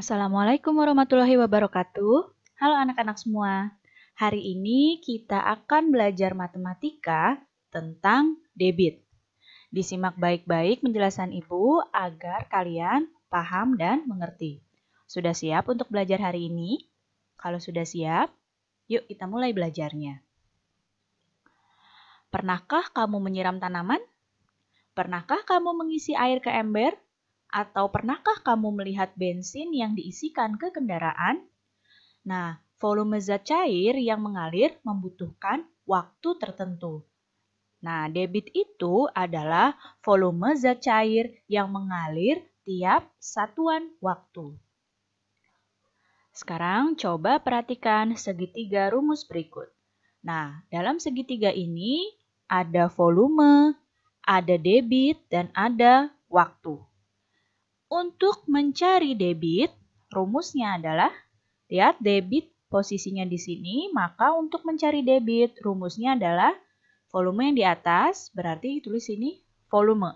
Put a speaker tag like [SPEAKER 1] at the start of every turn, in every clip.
[SPEAKER 1] Assalamualaikum warahmatullahi wabarakatuh. Halo anak-anak semua. Hari ini kita akan belajar matematika tentang debit. Disimak baik-baik penjelasan Ibu agar kalian paham dan mengerti. Sudah siap untuk belajar hari ini? Kalau sudah siap, yuk kita mulai belajarnya. Pernahkah kamu menyiram tanaman? Pernahkah kamu mengisi air ke ember? Atau pernahkah kamu melihat bensin yang diisikan ke kendaraan? Nah, volume zat cair yang mengalir membutuhkan waktu tertentu. Nah, debit itu adalah volume zat cair yang mengalir tiap satuan waktu. Sekarang coba perhatikan segitiga rumus berikut. Nah, dalam segitiga ini ada volume, ada debit, dan ada waktu. Untuk mencari debit, rumusnya adalah, lihat debit posisinya di sini, maka untuk mencari debit, rumusnya adalah volume yang di atas, berarti tulis sini volume.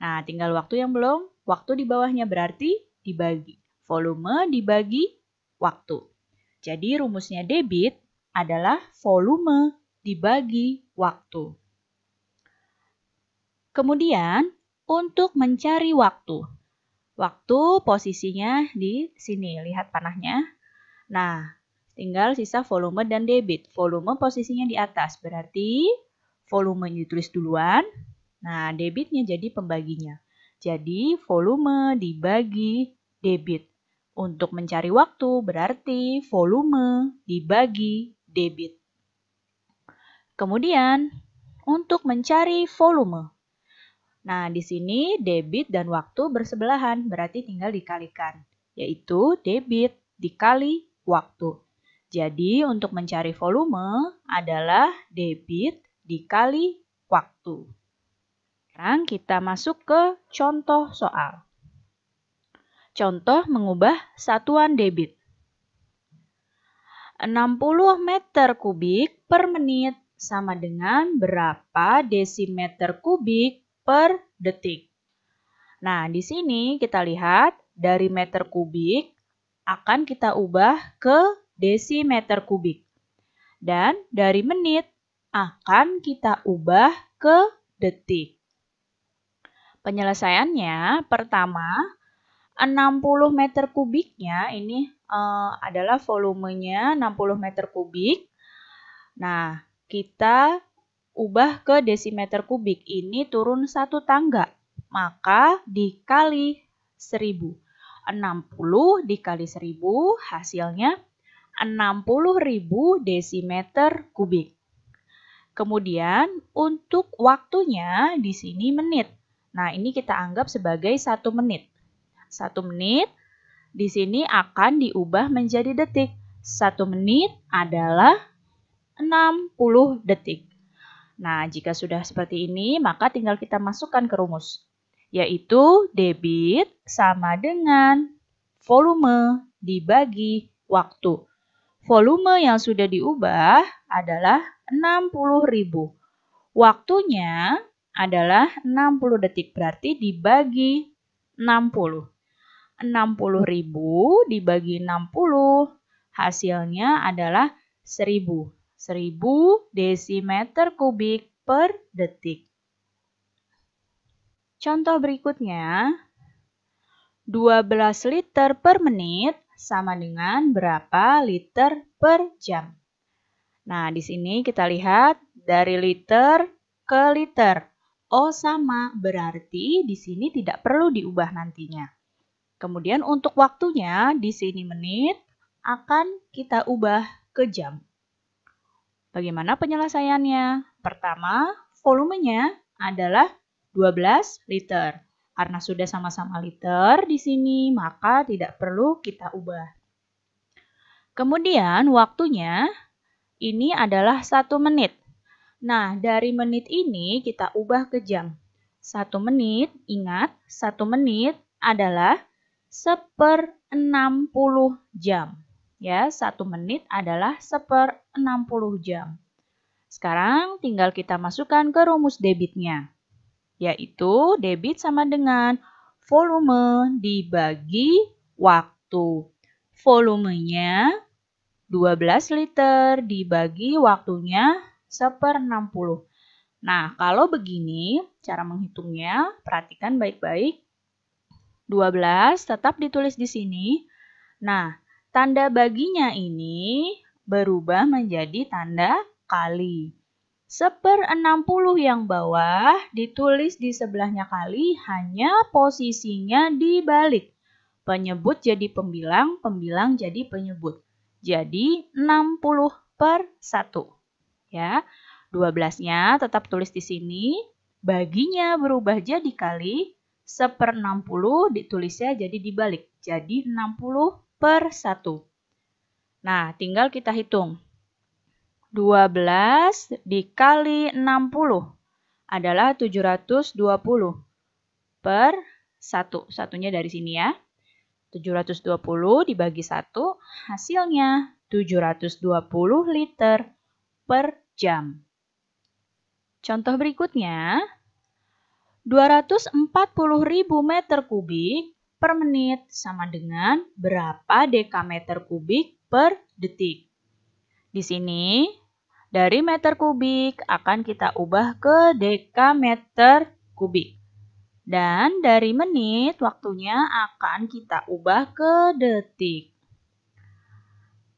[SPEAKER 1] Nah, tinggal waktu yang belum, waktu di bawahnya berarti dibagi. Volume dibagi waktu. Jadi rumusnya debit adalah volume dibagi waktu. Kemudian, untuk mencari waktu. Waktu posisinya di sini, lihat panahnya. Nah, tinggal sisa volume dan debit. Volume posisinya di atas, berarti volume ditulis duluan. Nah, debitnya jadi pembaginya. Jadi, volume dibagi debit. Untuk mencari waktu, berarti volume dibagi debit. Kemudian, untuk mencari volume. Nah, di sini debit dan waktu bersebelahan, berarti tinggal dikalikan, yaitu debit dikali waktu. Jadi, untuk mencari volume adalah debit dikali waktu. Sekarang kita masuk ke contoh soal. Contoh mengubah satuan debit. 60 meter kubik per menit sama dengan berapa desimeter kubik per detik. Nah, di sini kita lihat dari meter kubik akan kita ubah ke desimeter kubik. Dan dari menit akan kita ubah ke detik. Penyelesaiannya pertama 60 meter kubiknya ini adalah volumenya 60 meter kubik. Nah, kita ubah ke desimeter kubik, ini turun satu tangga, maka dikali 1000. 60 dikali 1000 hasilnya 60.000 desimeter kubik. Kemudian untuk waktunya di sini menit. Nah, ini kita anggap sebagai 1 menit. 1 menit di sini akan diubah menjadi detik. 1 menit adalah 60 detik. Nah, jika sudah seperti ini, maka tinggal kita masukkan ke rumus, yaitu debit sama dengan volume dibagi waktu. Volume yang sudah diubah adalah 60.000. Waktunya adalah 60 detik, berarti dibagi 60. 60.000 dibagi 60, hasilnya adalah 1000. 1000 desimeter kubik per detik. Contoh berikutnya, 12 liter per menit sama dengan berapa liter per jam. Nah, di sini kita lihat dari liter ke liter. O sama, berarti di sini tidak perlu diubah nantinya. Kemudian untuk waktunya, di sini menit akan kita ubah ke jam. Bagaimana penyelesaiannya? Pertama, volumenya adalah 12 liter. Karena sudah sama-sama liter di sini, maka tidak perlu kita ubah. Kemudian waktunya ini adalah 1 menit. Nah, dari menit ini kita ubah ke jam. 1 menit, ingat 1 menit adalah 1/60 jam. Ya, 1 menit adalah 1/60 jam. Sekarang tinggal kita masukkan ke rumus debitnya, yaitu debit sama dengan volume dibagi waktu. waktu. Volumenya 12 liter dibagi waktunya 1/60. Nah, kalau begini cara menghitungnya, perhatikan baik-baik. 12 tetap ditulis di sini. Nah, tanda baginya ini berubah menjadi tanda kali. 1/60 yang bawah ditulis di sebelahnya kali, hanya posisinya dibalik. Penyebut jadi pembilang, pembilang jadi penyebut. Jadi 60/1. Ya, 12-nya tetap tulis di sini. Baginya berubah jadi kali. 1/60 ditulisnya jadi dibalik. Jadi 60/1. Nah, tinggal kita hitung. 12 dikali 60 adalah 720 per 1. Satunya dari sini ya. 720 dibagi 1, hasilnya 720 liter per jam. Contoh berikutnya, 240.000 meter kubik per menit sama dengan berapa dekameter kubik per detik. Di sini, dari meter kubik akan kita ubah ke dekameter kubik. Dan dari menit waktunya akan kita ubah ke detik.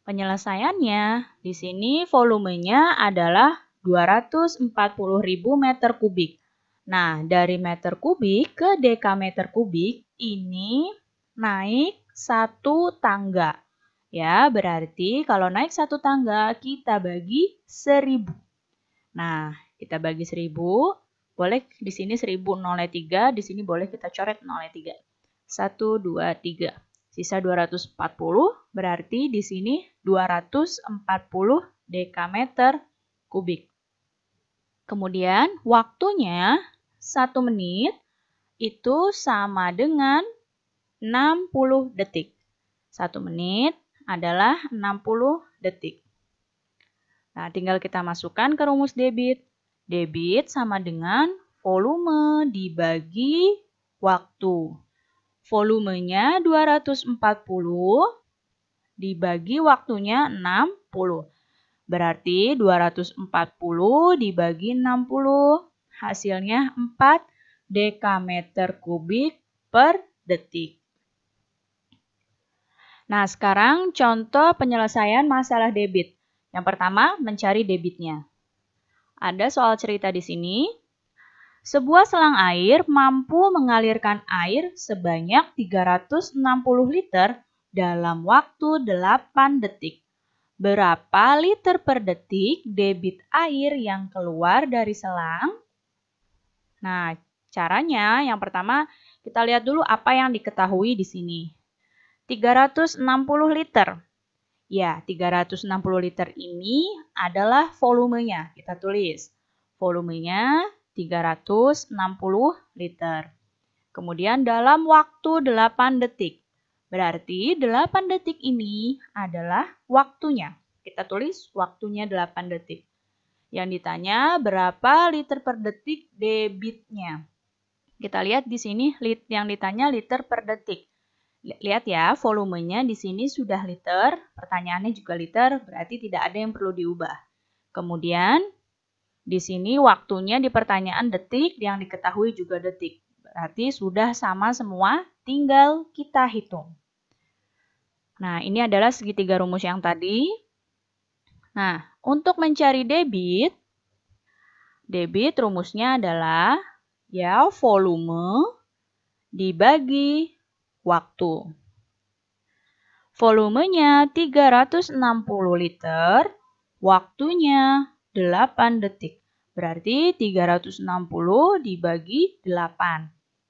[SPEAKER 1] Penyelesaiannya, di sini volumenya adalah 240.000 meter kubik. Nah, dari meter kubik ke dekameter kubik ini naik 1 tangga. Ya, berarti kalau naik 1 tangga kita bagi 1000. Nah, kita bagi 1000, boleh di sini 1000 nolnya 3, di sini boleh kita coret nolnya 3. 1, 2, 3. Sisa 240, berarti di sini 240 dekameter kubik. Kemudian waktunya 1 menit itu sama dengan 60 detik. 1 menit adalah 60 detik. Nah, tinggal kita masukkan ke rumus debit. Debit sama dengan volume dibagi waktu. Volumenya 240 dibagi waktunya 60. Berarti 240 dibagi 60, hasilnya 4 dekameter kubik per detik. Nah, sekarang contoh penyelesaian masalah debit. Yang pertama, mencari debitnya. Ada soal cerita di sini. Sebuah selang air mampu mengalirkan air sebanyak 360 liter dalam waktu 8 detik. Berapa liter per detik debit air yang keluar dari selang? Nah, caranya yang pertama kita lihat dulu apa yang diketahui di sini. 360 liter. Ya, 360 liter ini adalah volumenya. Kita tulis. Volumenya 360 liter. Kemudian dalam waktu 8 detik. Berarti 8 detik ini adalah waktunya. Kita tulis waktunya 8 detik. Yang ditanya berapa liter per detik debitnya. Kita lihat di sini yang ditanya liter per detik. Lihat ya, volumenya di sini sudah liter, pertanyaannya juga liter, berarti tidak ada yang perlu diubah. Kemudian di sini waktunya di pertanyaan detik, yang diketahui juga detik. Berarti sudah sama semua, tinggal kita hitung. Nah, ini adalah segitiga rumus yang tadi. Nah, untuk mencari debit rumusnya adalah ya volume dibagi waktu. Volumenya 360 liter, waktunya 8 detik. Berarti 360 dibagi 8.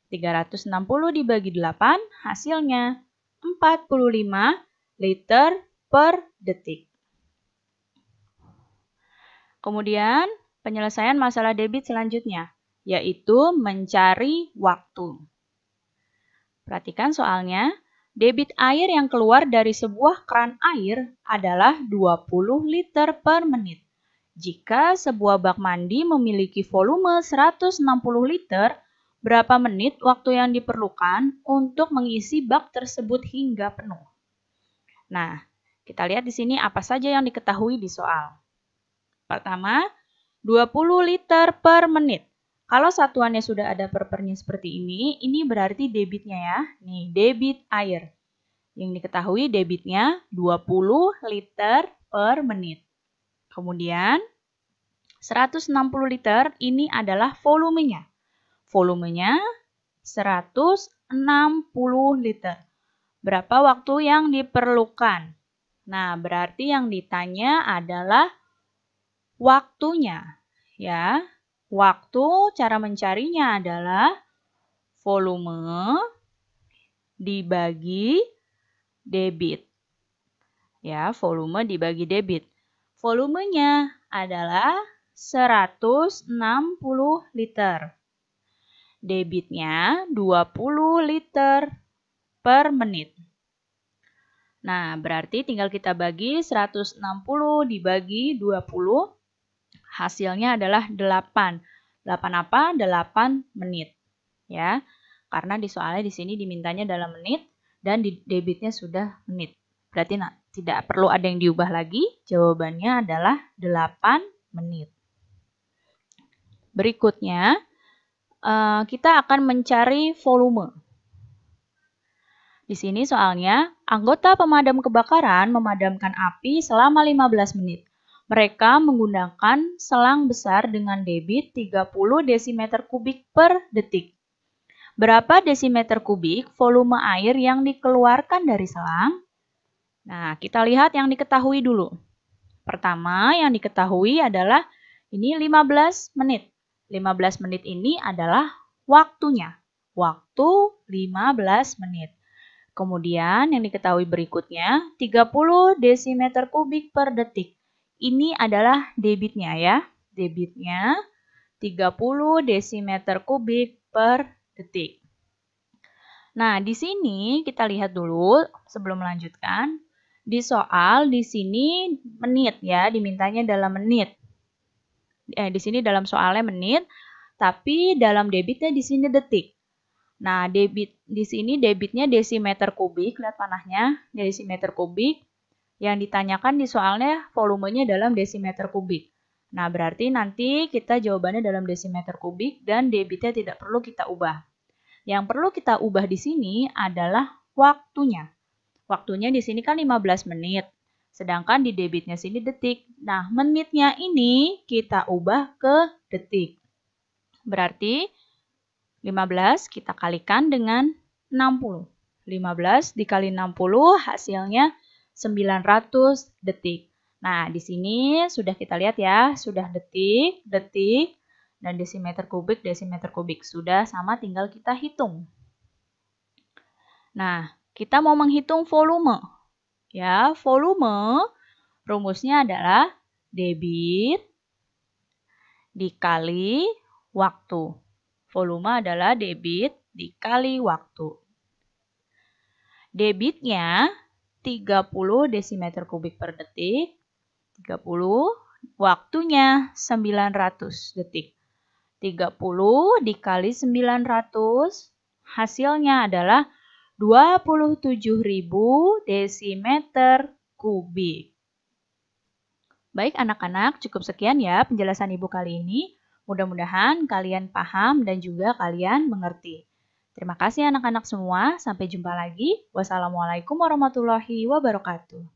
[SPEAKER 1] 360 dibagi 8 hasilnya 45 liter per detik. Kemudian penyelesaian masalah debit selanjutnya, yaitu mencari waktu. Perhatikan soalnya. Debit air yang keluar dari sebuah keran air adalah 20 liter per menit. Jika sebuah bak mandi memiliki volume 160 liter, berapa menit waktu yang diperlukan untuk mengisi bak tersebut hingga penuh? Nah, kita lihat di sini apa saja yang diketahui di soal. Pertama, 20 liter per menit. Kalau satuannya sudah ada per-pernya seperti ini berarti debitnya ya. Nih, debit air. Yang diketahui debitnya 20 liter per menit. Kemudian, 160 liter ini adalah volumenya. Volumenya 160 liter. Berapa waktu yang diperlukan? Nah, berarti yang ditanya adalah waktunya. Ya, waktu cara mencarinya adalah volume dibagi debit. Ya, volume dibagi debit. Volumenya adalah 160 liter. Debitnya 20 liter per menit. Nah, berarti tinggal kita bagi 160 dibagi 20. Hasilnya adalah 8. 8 apa? 8 menit. Ya. Karena di soalnya di sini dimintanya dalam menit dan di debitnya sudah menit. Berarti tidak perlu ada yang diubah lagi. Jawabannya adalah 8 menit. Berikutnya, kita akan mencari volume. Di sini soalnya, anggota pemadam kebakaran memadamkan api selama 15 menit. Mereka menggunakan selang besar dengan debit 30 desimeter kubik per detik. Berapa desimeter kubik volume air yang dikeluarkan dari selang? Nah, kita lihat yang diketahui dulu. Pertama, yang diketahui adalah ini 15 menit. 15 menit ini adalah waktunya. Waktu 15 menit. Kemudian yang diketahui berikutnya 30 desimeter kubik per detik. Ini adalah debitnya ya. Debitnya 30 desimeter kubik per detik. Nah, di sini kita lihat dulu sebelum melanjutkan. Di soal di sini menit ya, dimintanya dalam menit. Di sini dalam soalnya menit, tapi dalam debitnya di sini detik. Nah, debit di sini debitnya desimeter kubik, lihat panahnya, desimeter kubik. Yang ditanyakan di soalnya volumenya dalam desimeter kubik. Nah, berarti nanti kita jawabannya dalam desimeter kubik dan debitnya tidak perlu kita ubah. Yang perlu kita ubah di sini adalah waktunya. Waktunya di sini kan 15 menit. Sedangkan di debitnya sini detik. Nah, menitnya ini kita ubah ke detik. Berarti 15 kita kalikan dengan 60. 15 dikali 60 hasilnya 900 detik. Nah, di sini sudah kita lihat ya, sudah detik, detik, dan desimeter kubik, sudah sama tinggal kita hitung. Nah, kita mau menghitung volume. Ya, volume rumusnya adalah debit dikali waktu. Volume adalah debit dikali waktu. Debitnya 30 desimeter kubik per detik. 30, waktunya 900 detik. 30 dikali 900, hasilnya adalah 27.000 desimeter kubik. Baik anak-anak, cukup sekian ya penjelasan Ibu kali ini. Mudah-mudahan kalian paham dan juga kalian mengerti. Terima kasih anak-anak semua. Sampai jumpa lagi. Wassalamualaikum warahmatullahi wabarakatuh.